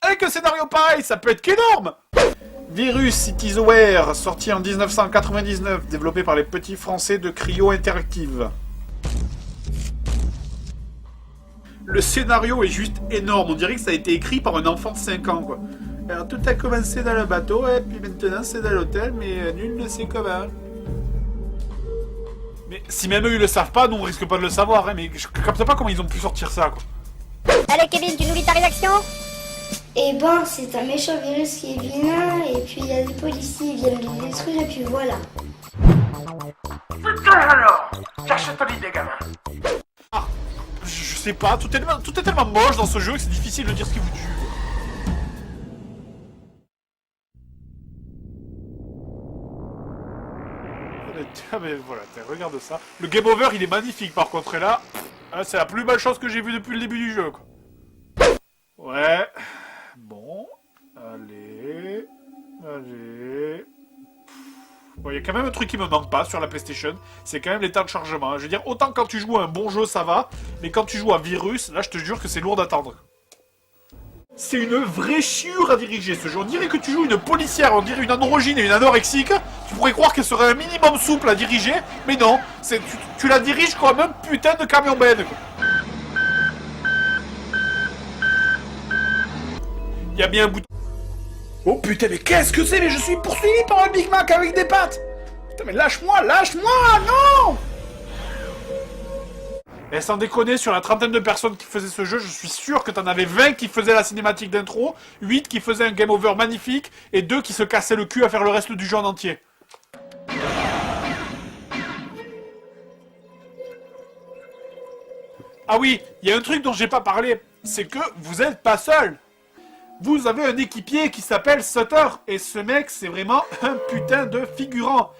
Avec un scénario pareil, ça peut être qu'énorme. Virus It Is Aware, sorti en 1999, développé par les petits français de Cryo Interactive. Le scénario est juste énorme, on dirait que ça a été écrit par un enfant de 5 ans, quoi. Alors tout a commencé dans le bateau, et puis maintenant c'est dans l'hôtel, mais nul ne sait comment. Mais si même eux ils le savent pas, nous on risque pas de le savoir, hein, mais je capte pas comment ils ont pu sortir ça, quoi. Allez Kevin, tu nous lis ta rédaction? Eh ben, c'est un méchant virus qui est vilain, et puis il y a des policiers, ils viennent le détruire, et puis voilà. Putain alors! Cherche ton idée, gamin! Ah, je sais pas, tout est tellement moche dans ce jeu que c'est difficile de dire ce qui vous tue. Ah mais voilà, regarde ça. Le game over il est magnifique par contre, et là, c'est la plus belle chose que j'ai vue depuis le début du jeu, quoi. Ouais, bon, allez. Bon, il y a quand même un truc qui me manque pas sur la PlayStation, c'est quand même les temps de chargement. Je veux dire, autant quand tu joues à un bon jeu ça va, mais quand tu joues à Virus, là je te jure que c'est lourd d'attendre. C'est une vraie chiure à diriger ce jeu. On dirait que tu joues une policière, on dirait une androgyne et une anorexique. Tu pourrais croire qu'elle serait un minimum souple à diriger, mais non, tu la diriges comme un putain de camion benne. Il y a bien un bout de... Oh putain, mais qu'est-ce que c'est? Mais je suis poursuivi par un Big Mac avec des pâtes. Putain, mais lâche-moi, non! Et sans déconner, sur la trentaine de personnes qui faisaient ce jeu, je suis sûr que t'en avais 20 qui faisaient la cinématique d'intro, 8 qui faisaient un game over magnifique, et 2 qui se cassaient le cul à faire le reste du jeu en entier. Ah oui, il y a un truc dont j'ai pas parlé, c'est que vous êtes pas seul. Vous avez un équipier qui s'appelle Sutter, et ce mec, c'est vraiment un putain de figurant.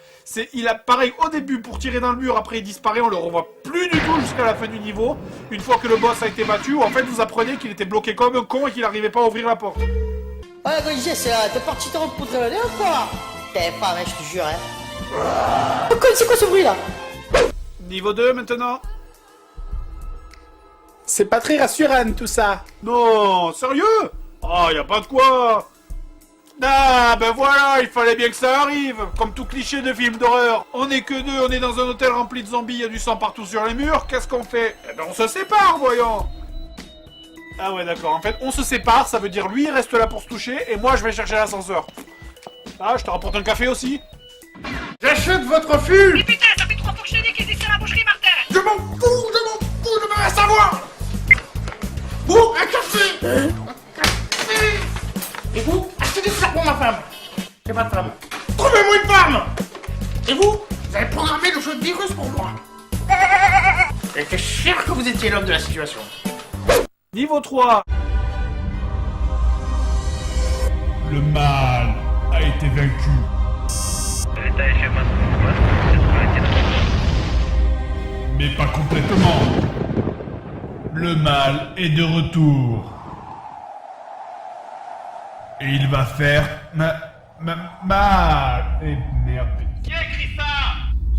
Il apparaît au début pour tirer dans le mur, après il disparaît, on le revoit plus du tout jusqu'à la fin du niveau. Une fois que le boss a été battu, en fait vous apprenez qu'il était bloqué comme un con et qu'il n'arrivait pas à ouvrir la porte. Ouais, Goliath, t'es parti te repoudrer la ou quoi? T'es pas, mais je te jure, hein. C'est quoi ce bruit là? Niveau 2 maintenant. C'est pas très rassurant tout ça. Non, sérieux? Ah, y a pas de quoi. Ah, ben voilà, il fallait bien que ça arrive. Comme tout cliché de film d'horreur. On est que deux, on est dans un hôtel rempli de zombies, il y a du sang partout sur les murs. Qu'est-ce qu'on fait? Eh ben on se sépare, voyons. Ah ouais, d'accord. En fait, on se sépare, ça veut dire lui il reste là pour se toucher, et moi je vais chercher l'ascenseur. Ah, je te rapporte un café aussi. J'achète votre fût. Mais putain, ça fait 3 fois que je t'ai dit qu'ils étaient à la boucherie, Martin. Je m'en fous, je me laisse savoir. Vous, un café. Et vous, achetez des fleurs pour ma femme. J'ai pas de femme. Trouvez-moi une femme. Et vous avez programmé le jeu de virus pour moi. J'étais sûr que vous étiez l'homme de la situation. Niveau 3. Le mal a été vaincu. Mais pas complètement. Le mal est de retour. Et il va faire mal. Et merde. Qui a écrit ça?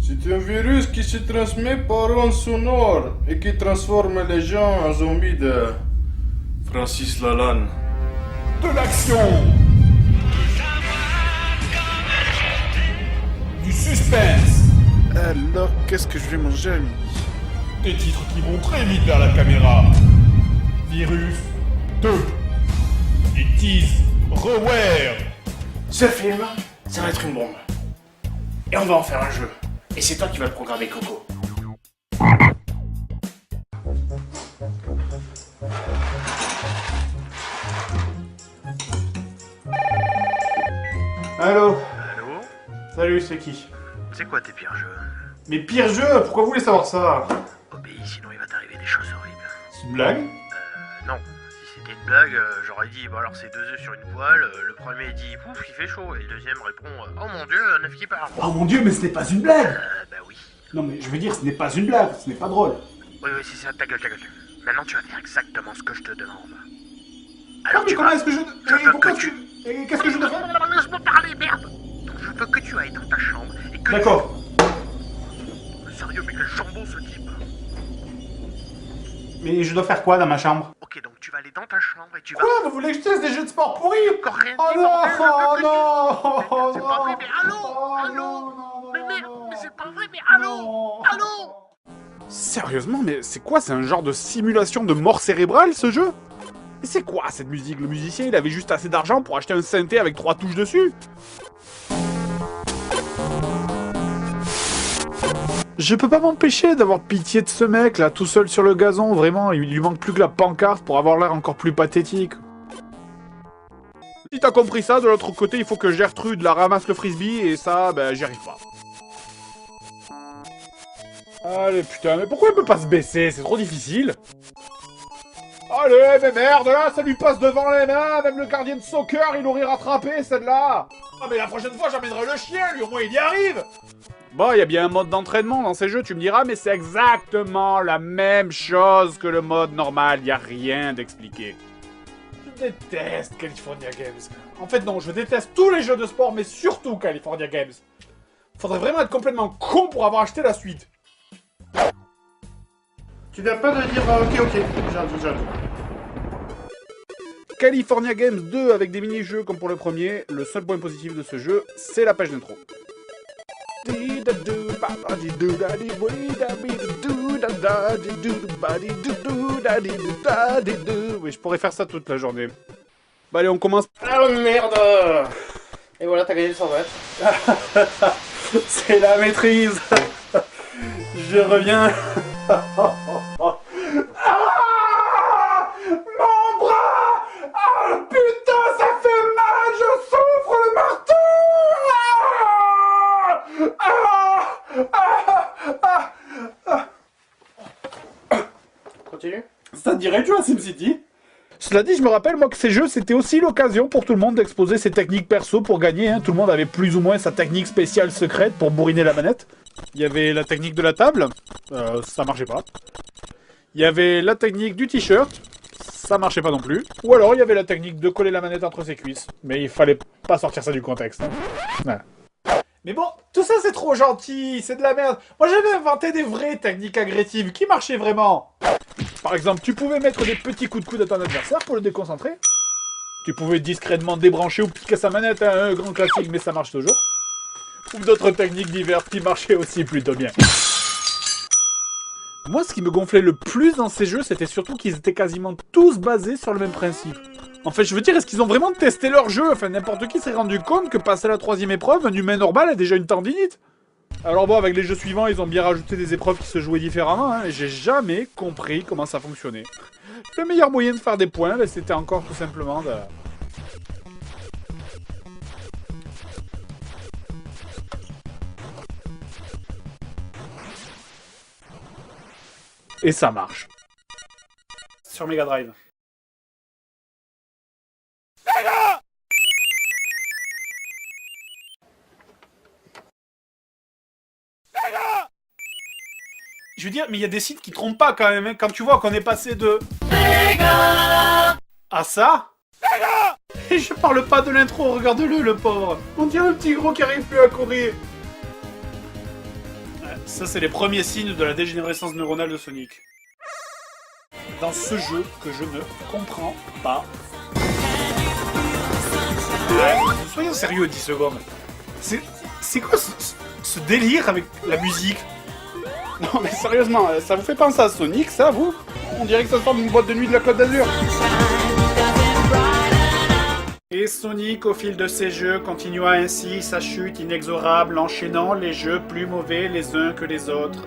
C'est un virus qui se transmet par ondes sonores et qui transforme les gens en zombies de Francis Lalanne. De l'action. Du suspense. Alors, qu'est-ce que je vais manger à midi? Des titres qui vont très vite vers la caméra. Virus 2. It is Aware. Ce film, ça va être une bombe. Et on va en faire un jeu. Et c'est toi qui vas le programmer, Coco. Allô? Allô? Salut, c'est qui? C'est quoi tes pires jeux? Mes pires jeux? Pourquoi vous voulez savoir ça? Obéis, sinon il va t'arriver des choses horribles. C'est une blague? Non. Si c'était une blague, j'aurais dit, bon alors c'est 2 œufs sur une poêle, le premier dit, pouf, il fait chaud, et le deuxième répond, oh mon dieu, un œuf qui part. Oh mon dieu, mais ce n'est pas une blague! Bah oui. Non mais je veux dire, ce n'est pas une blague, ce n'est pas drôle. Oui, c'est ça, ta gueule. Maintenant tu vas faire exactement ce que je te demande. Ah, Alors mais tu comment vas... est-ce que je... Je veux pourquoi que tu... Et qu'est-ce que je dois faire? Laisse-moi parler, merde. Donc je veux que tu ailles dans ta chambre et que D'accord. Sérieux, mais quel jambon ce type. Mais je dois faire quoi dans ma chambre? Ok, donc tu tu vas aller dans ta chambre et tu vas... Quoi? Vous voulez que je teste des jeux de sport pourris? Encore rien Oh dit, non! bordel, Oh le non! C'est pas vrai, mais allô? Oh Allô? non, Mais non, merde, non, mais non. c'est pas vrai, mais allô? Non. Allô? Sérieusement, mais c'est quoi? C'est un genre de simulation de mort cérébrale, ce jeu? Et c'est quoi cette musique? Le musicien, il avait juste assez d'argent pour acheter un synthé avec 3 touches dessus? Je peux pas m'empêcher d'avoir pitié de ce mec, là, tout seul sur le gazon, vraiment, il lui manque plus que la pancarte pour avoir l'air encore plus pathétique. Si t'as compris ça, de l'autre côté, il faut que Gertrude la ramasse le frisbee, et ça, ben, j'y arrive pas. Allez, putain, mais pourquoi il peut pas se baisser? C'est trop difficile. Allez, mais merde, là, ça lui passe devant les mains, même le gardien de soccer, il aurait rattrapé, celle-là. Ah, mais la prochaine fois, j'emmènerai le chien, lui, au moins, il y arrive. Bon, il y a bien un mode d'entraînement dans ces jeux, tu me diras, mais c'est exactement la même chose que le mode normal, y a rien d'expliqué. Je déteste California Games. En fait, non, je déteste tous les jeux de sport, mais surtout California Games. Faudrait vraiment être complètement con pour avoir acheté la suite. Tu n'as pas de dire ok, j'arrive. California Games 2 avec des mini-jeux comme pour le premier, le seul point positif de ce jeu, c'est la page d'intro. Oui, je pourrais faire ça toute la journée. Bah allez, on commence. Ah merde. Et voilà, t'as gagné le 120. C'est la maîtrise. Je reviens. Ah, mon bras. Ah putain, ça fait mal. Je souffre le marteau. Continue. Ça te dirait, tu vois, SimCity? Cela dit, je me rappelle, moi, que ces jeux, c'était aussi l'occasion pour tout le monde d'exposer ses techniques perso pour gagner. Hein. Tout le monde avait plus ou moins sa technique spéciale secrète pour bourriner la manette. Il y avait la technique de la table. Ça marchait pas. Il y avait la technique du t-shirt. Ça marchait pas non plus. Ou alors, il y avait la technique de coller la manette entre ses cuisses. Mais il fallait pas sortir ça du contexte. Hein. Voilà. Mais bon, tout ça c'est trop gentil, c'est de la merde. Moi j'avais inventé des vraies techniques agressives qui marchaient vraiment. Par exemple, tu pouvais mettre des petits coups de coude à ton adversaire pour le déconcentrer. Tu pouvais discrètement débrancher ou piquer sa manette, hein, un grand classique, mais ça marche toujours. Ou d'autres techniques diverses qui marchaient aussi plutôt bien. Moi, ce qui me gonflait le plus dans ces jeux, c'était surtout qu'ils étaient quasiment tous basés sur le même principe. En fait, je veux dire, est-ce qu'ils ont vraiment testé leur jeu? Enfin, n'importe qui s'est rendu compte que passer la 3ème épreuve, un humain normal a déjà une tendinite. Alors bon, avec les jeux suivants, ils ont bien rajouté des épreuves qui se jouaient différemment, hein, et j'ai jamais compris comment ça fonctionnait. Le meilleur moyen de faire des points, ben, c'était encore tout simplement de... Et ça marche. Sur Mega Drive. Je veux dire, mais il y a des sites qui trompent pas quand même, hein. Quand tu vois qu'on est passé de... à ça. Et je parle pas de l'intro, regarde-le, le pauvre. On dirait un petit gros qui arrive plus à courir. Ça, c'est les premiers signes de la dégénérescence neuronale de Sonic. Dans ce jeu que je ne comprends pas. Soyons sérieux 10 secondes. C'est quoi ce délire avec la musique? Non mais sérieusement, ça vous fait penser à Sonic, ça, vous? On dirait que ça sort d'une boîte de nuit de la Côte d'Azur. Et Sonic, au fil de ses jeux, continua ainsi sa chute inexorable, enchaînant les jeux plus mauvais les uns que les autres.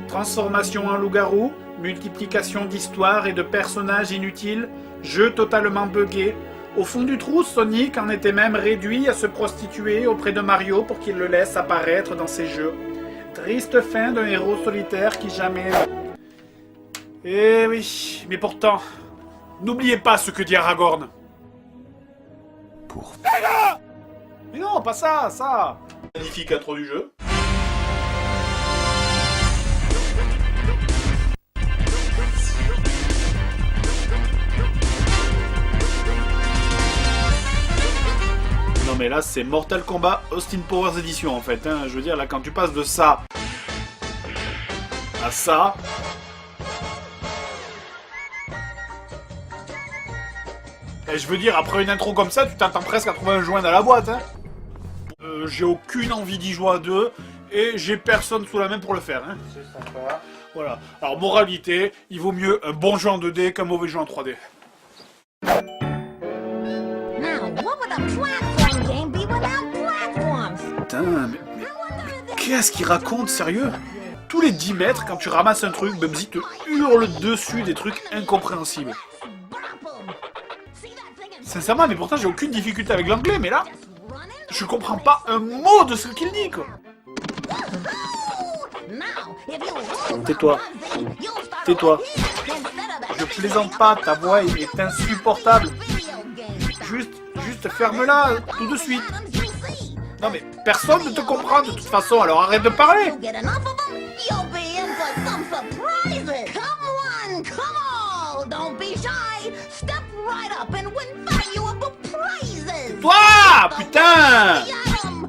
Transformation en loup-garou, multiplication d'histoires et de personnages inutiles, jeux totalement buggés. Au fond du trou, Sonic en était même réduit à se prostituer auprès de Mario pour qu'il le laisse apparaître dans ses jeux. Triste fin d'un héros solitaire qui jamais... Eh oui, mais pourtant, n'oubliez pas ce que dit Aragorn. Pour... Mais non, pas ça, ça. Magnifique intro du jeu. Non mais là c'est Mortal Kombat Austin Powers Edition en fait, hein. Je veux dire là quand tu passes de ça à ça... Et je veux dire, après une intro comme ça, tu t'attends presque à trouver un joint dans la boîte, hein. J'ai aucune envie d'y jouer à deux, et j'ai personne sous la main pour le faire, hein. C'est sympa. Voilà. Alors, moralité, il vaut mieux un bon jeu en 2D qu'un mauvais jeu en 3D. Now, what would a platform game be without platforms? Putain, mais qu'est-ce qu'il raconte, sérieux? Tous les 10 mètres, quand tu ramasses un truc, Bubsy te hurle dessus des trucs incompréhensibles. Sincèrement, mais pourtant j'ai aucune difficulté avec l'anglais, mais là, je comprends pas un mot de ce qu'il dit, quoi. Tais-toi. Tais-toi. Je plaisante pas, ta voix est insupportable. Juste ferme-la, tout de suite. Non mais personne ne te comprend de toute façon, alors arrête de parler. Toi, putain.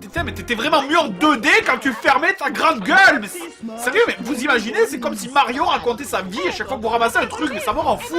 Putain, mais t'étais vraiment mieux en 2D quand tu fermais ta grande gueule. Mais sérieux, mais vous imaginez, c'est comme si Mario racontait sa vie à chaque fois que vous ramassez un truc, mais ça me rend fou.